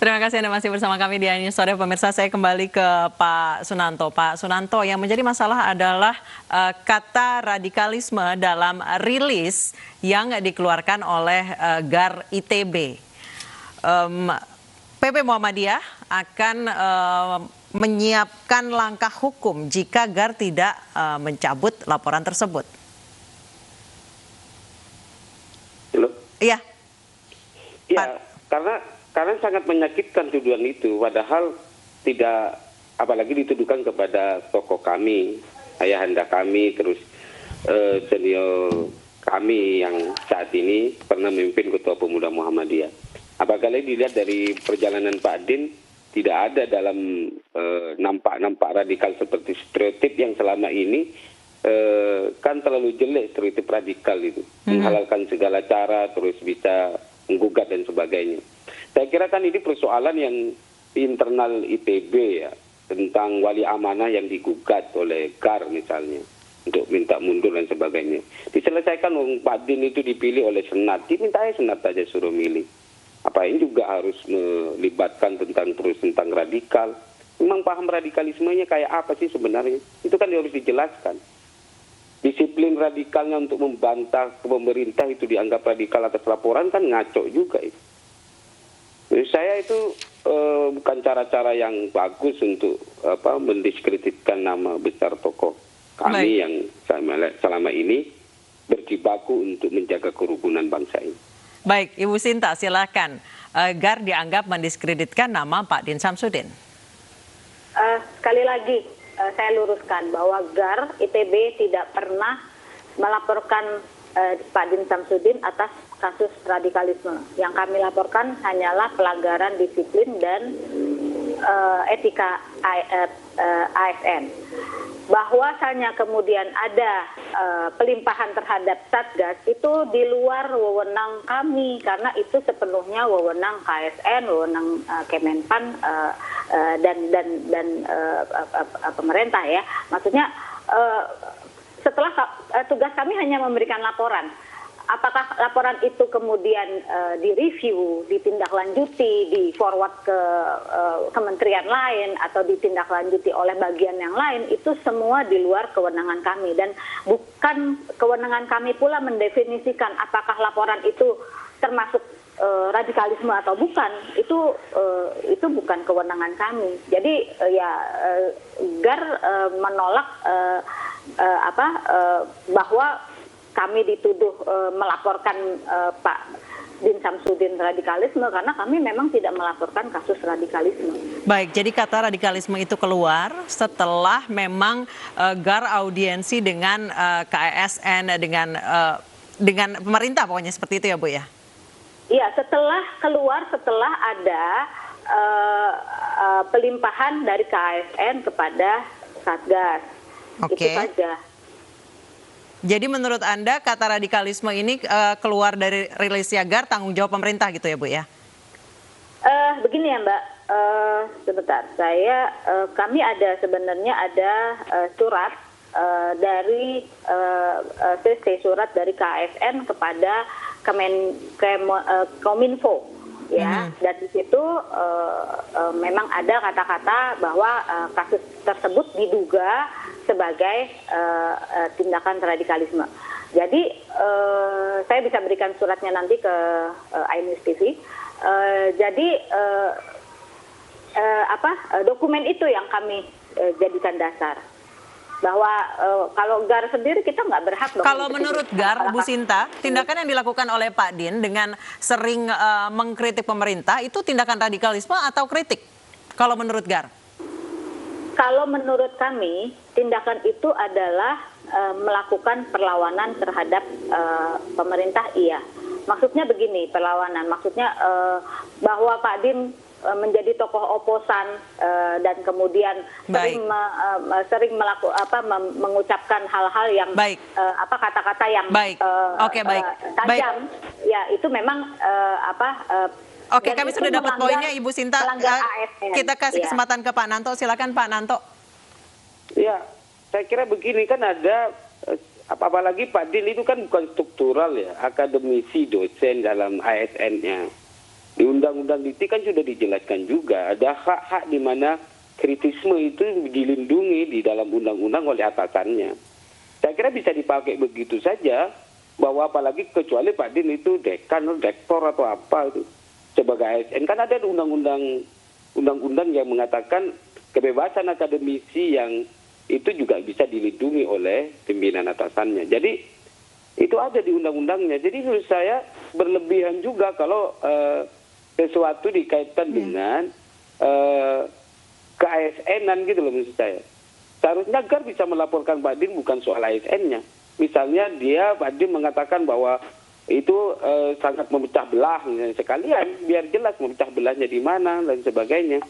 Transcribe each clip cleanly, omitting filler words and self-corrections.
Terima kasih Anda masih bersama kami di News Sore. Pemirsa, saya kembali ke Pak Sunanto. Pak Sunanto, yang menjadi masalah adalah kata radikalisme dalam rilis yang dikeluarkan oleh GAR ITB. PP Muhammadiyah akan menyiapkan langkah hukum jika GAR tidak mencabut laporan tersebut. Halo? Iya. Ya, karena sangat menyakitkan tuduhan itu, padahal tidak, apalagi dituduhkan kepada tokoh kami, ayahanda kami, terus senior kami yang saat ini pernah memimpin Ketua Pemuda Muhammadiyah. Apalagi dilihat dari perjalanan Pak Din, tidak ada dalam nampak radikal seperti stereotip yang selama ini kan terlalu jelek stereotip radikal itu, menghalalkan segala cara, terus bisa menggugat dan sebagainya. Saya kira kan ini persoalan yang internal ITB ya, tentang wali amanah yang digugat oleh GAR misalnya, untuk minta mundur dan sebagainya. Diselesaikan Pak Din itu dipilih oleh Senat, dimintai Senat aja suruh milih. Apa ini juga harus melibatkan tentang radikal. Memang paham radikalismenya kayak apa sih sebenarnya? Itu kan harus dijelaskan. Disiplin radikalnya untuk membantah ke pemerintah itu dianggap radikal atas laporan kan ngaco juga itu. Jadi saya itu bukan cara-cara yang bagus untuk mendiskreditkan nama besar tokoh kami yang selama ini berjibaku untuk menjaga kerukunan bangsa ini. Baik, Ibu Sinta, silakan. GAR dianggap mendiskreditkan nama Pak Din Samsudin. Sekali lagi saya luruskan bahwa GAR ITB tidak pernah melaporkan Pak Din Samsudin atas kasus radikalisme. Yang kami laporkan hanyalah pelanggaran disiplin dan etika ASN. Bahwasanya kemudian ada pelimpahan terhadap Satgas itu di luar wewenang kami, karena itu sepenuhnya wewenang KSN, wewenang Kemenpan dan pemerintah ya. Maksudnya setelah tugas kami hanya memberikan laporan. Apakah laporan itu kemudian direview, ditindaklanjuti, di-forward ke kementerian lain, atau ditindaklanjuti oleh bagian yang lain, itu semua di luar kewenangan kami. Dan bukan kewenangan kami pula mendefinisikan apakah laporan itu termasuk radikalisme atau bukan. Itu bukan kewenangan kami. Jadi GAR menolak bahwa kami dituduh melaporkan Pak Din Samsudin radikalisme, karena kami memang tidak melaporkan kasus radikalisme. Baik, jadi kata radikalisme itu keluar setelah memang GAR audiensi dengan KASN, dengan pemerintah, pokoknya seperti itu ya Bu ya? Iya, setelah ada pelimpahan dari KASN kepada Satgas. Oke. Itu saja. Jadi menurut Anda kata radikalisme ini keluar dari rilisnya GAR, tanggung jawab pemerintah gitu ya Bu ya? Begini ya Mbak, sebentar, kami sebenarnya ada surat dari surat dari KASN kepada Kominfo ya, dan di situ memang ada kata-kata bahwa kasus tersebut diduga sebagai tindakan radikalisme. Jadi saya bisa berikan suratnya nanti ke iNews TV. Jadi dokumen itu yang kami jadikan dasar. Bahwa kalau GAR sendiri kita nggak berhak dong. Kalau menurut GAR, Bu Sinta, tindakan yang dilakukan oleh Pak Din dengan sering mengkritik pemerintah itu tindakan radikalisme atau kritik? Kalau menurut GAR? Kalau menurut kami, tindakan itu adalah melakukan perlawanan terhadap pemerintah, iya. Maksudnya begini, perlawanan. Maksudnya bahwa Pak Din menjadi tokoh oposan dan kemudian sering mengucapkan hal-hal yang kata-kata yang tajam, ya itu memang Oke, kami sudah dapat poinnya Ibu Sinta. Kita kasih kesempatan ke Pak Nanto. Silakan Pak Nanto. Ya, saya kira begini, kan ada apalagi Pak Din itu kan bukan struktural ya, akademisi, dosen dalam ASN-nya. Di Undang-Undang ITE kan sudah dijelaskan juga ada hak-hak di mana kritisme itu dilindungi di dalam undang-undang oleh atasannya. Saya kira bisa dipakai begitu saja, bahwa apalagi kecuali Pak Din itu dekan, rektor atau apa itu sebagai ASN, kan ada undang-undang yang mengatakan kebebasan akademisi yang itu juga bisa dilindungi oleh pimpinan atasannya. Jadi itu ada di undang-undangnya. Jadi menurut saya berlebihan juga kalau sesuatu dikaitkan dengan ke-ASN-an gitu loh menurut saya. Seharusnya GAR bisa melaporkan Pak Din bukan soal ASN-nya. Misalnya Pak Din mengatakan bahwa itu sangat memecah belah, sekalian biar jelas memecah belahnya di mana dan sebagainya.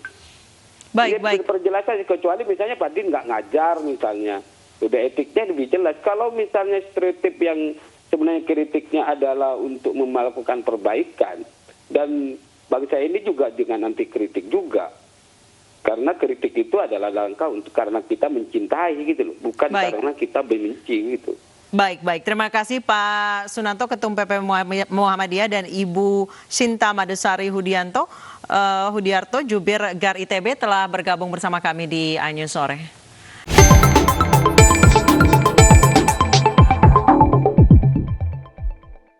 Baik. Perjelasan, kecuali misalnya Pak Din nggak ngajar misalnya, udah etiknya lebih jelas. Kalau misalnya stereotip yang sebenarnya kritiknya adalah untuk melakukan perbaikan, dan bangsa ini juga dengan anti kritik juga. Karena kritik itu adalah langkah untuk karena kita mencintai gitu loh, bukan karena kita benci gitu. Baik. Terima kasih Pak Sunanto, Ketum PP Muhammadiyah, dan Ibu Sinta Madesari Hudiarto, Jubir GAR ITB telah bergabung bersama kami di iNews Sore.